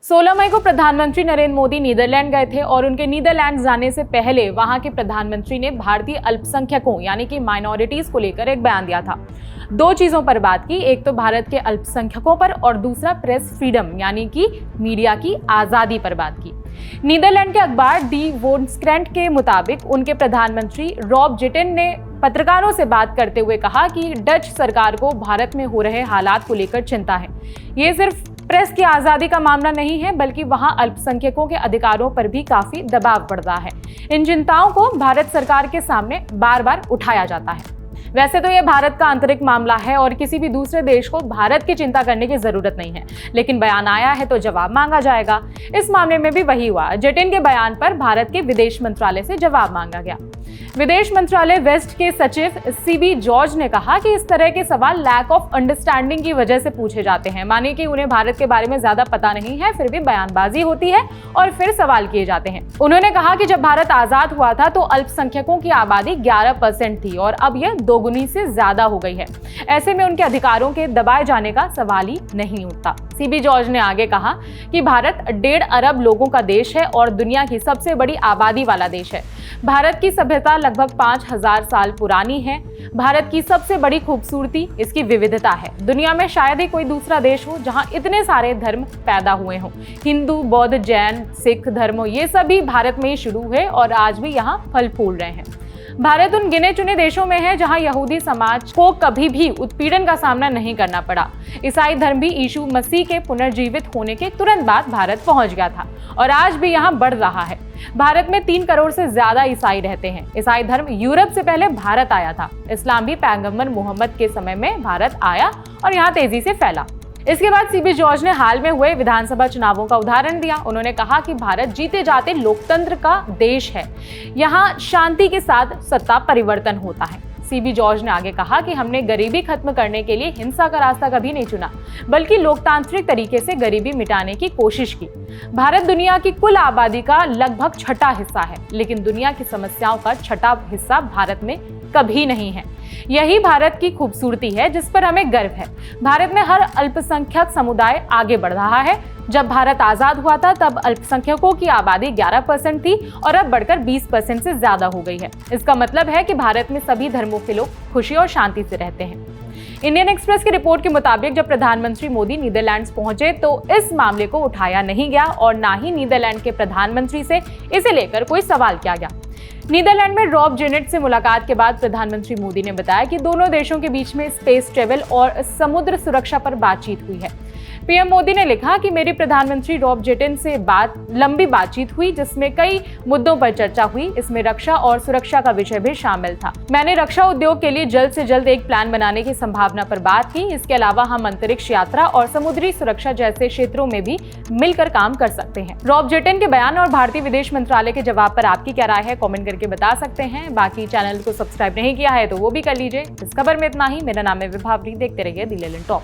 16 मई को प्रधानमंत्री नरेंद्र मोदी नीदरलैंड गए थे और उनके नीदरलैंड जाने से पहले वहां के प्रधानमंत्री ने भारतीय अल्पसंख्यकों यानी कि माइनॉरिटीज को लेकर एक बयान दिया था। दो चीजों पर बात की, एक तो भारत के अल्पसंख्यकों पर और दूसरा प्रेस फ्रीडम यानी कि मीडिया की आजादी पर बात की। नीदरलैंड के अखबार दी वोल्क्सक्रेंट के मुताबिक उनके प्रधानमंत्री रॉब जेटन ने पत्रकारों से बात करते हुए कहा कि डच सरकार को भारत में हो रहे हालात को लेकर चिंता है। ये सिर्फ प्रेस की आज़ादी का मामला नहीं है, बल्कि वहां अल्पसंख्यकों के अधिकारों पर भी काफी दबाव पड़ता है। इन चिंताओं को भारत सरकार के सामने बार बार उठाया जाता है। वैसे तो ये भारत का आंतरिक मामला है और किसी भी दूसरे देश को भारत की चिंता करने की जरूरत नहीं है, लेकिन बयान आया है तो जवाब मांगा जाएगा। इस मामले में भी वही हुआ। जेटन के बयान पर भारत के विदेश मंत्रालय से जवाब मांगा गया। विदेश मंत्रालय वेस्ट के सचिव सीबी जॉर्ज ने कहा कि इस तरह के सवाल लैक ऑफ अंडरस्टैंडिंग की वजह से पूछे जाते हैं, माने कि उन्हें भारत के बारे में ज्यादा पता नहीं है, फिर भी बयानबाजी होती है और फिर सवाल किए जाते हैं। उन्होंने कहा कि जब भारत आजाद हुआ था तो अल्पसंख्यकों की आबादी 11% थी और अब यह दोगुनी से ज्यादा हो गई है। ऐसे में उनके अधिकारों के दबाए जाने का सवाल ही नहीं उठता। सीबी जॉर्ज ने आगे कहा कि भारत 1.5 अरब लोगों का देश है और दुनिया की सबसे बड़ी आबादी वाला देश है। भारत की सभ्यता लगभग 5000 साल पुरानी है। भारत की सबसे बड़ी खूबसूरती इसकी विविधता है। दुनिया में शायद ही कोई दूसरा देश हो जहां इतने सारे धर्म पैदा हुए हों। हिंदू, बौद्ध, जैन, सिख धर्म ये सभी भारत में ही शुरू हुए और आज भी यहाँ फल फूल रहे हैं। भारत उन गिने चुने देशों में है जहां यहूदी समाज को कभी भी उत्पीड़न का सामना नहीं करना पड़ा। ईसाई धर्म भी यीशु मसीह के पुनर्जीवित होने के तुरंत बाद भारत पहुंच गया था और आज भी यहां बढ़ रहा है। भारत में 3 करोड़ से ज्यादा ईसाई रहते हैं। ईसाई धर्म यूरोप से पहले भारत आया था। इस्लाम भी पैगंबर मोहम्मद के समय में भारत आया और यहाँ तेजी से फैला। इसके बाद सीबी जॉर्ज ने हाल में हुए विधानसभा चुनावों का उदाहरण दिया। उन्होंने कहा कि भारत जीते जाते लोकतंत्र का देश है, यहाँ शांति के साथ सत्ता परिवर्तन होता है। सीबी जॉर्ज ने आगे कहा कि हमने गरीबी खत्म करने के लिए हिंसा का रास्ता कभी नहीं चुना, बल्कि लोकतांत्रिक तरीके से गरीबी मिटाने की कोशिश की। भारत दुनिया की कुल आबादी का लगभग 6ठा हिस्सा है, लेकिन दुनिया की समस्याओं का 6ठा हिस्सा भारत में कभी नहीं है। यही भारत की खूबसूरती है जिस पर हमें गर्व है। भारत में हर अल्पसंख्यक समुदाय आगे बढ़ रहा है। जब भारत आजाद हुआ था तब अल्पसंख्यकों की आबादी 11% थी और अब बढ़कर 20% से ज्यादा हो गई है। इसका मतलब है कि भारत में सभी धर्मों के लोग खुशी और शांति से रहते हैं। इंडियन एक्सप्रेस की रिपोर्ट के मुताबिक जब प्रधानमंत्री मोदी नीदरलैंड्स पहुंचे तो इस मामले को उठाया नहीं गया और ना ही नीदरलैंड के प्रधानमंत्री से इसे लेकर कोई सवाल किया गया। नीदरलैंड में रॉब जेनेट से मुलाकात के बाद प्रधानमंत्री मोदी ने बताया कि दोनों देशों के बीच में स्पेस ट्रेवल और समुद्र सुरक्षा पर बातचीत हुई है। पीएम मोदी ने लिखा कि मेरी प्रधानमंत्री रॉब जेटन से लंबी बातचीत हुई जिसमें कई मुद्दों पर चर्चा हुई। इसमें रक्षा और सुरक्षा का विषय भी शामिल था। मैंने रक्षा उद्योग के लिए जल्द से जल्द एक प्लान बनाने की संभावना पर बात की। इसके अलावा हम अंतरिक्ष यात्रा और समुद्री सुरक्षा जैसे क्षेत्रों में भी मिलकर काम कर सकते हैं। रॉब जेटन के बयान और भारतीय विदेश मंत्रालय के जवाब पर आपकी क्या राय है, कमेंट करके बता सकते हैं। बाकी चैनल को सब्सक्राइब नहीं किया है तो वो भी कर लीजिए। इस खबर में इतना ही। मेरा नाम है विभावरी। देखते रहिए दी लेलन टॉप।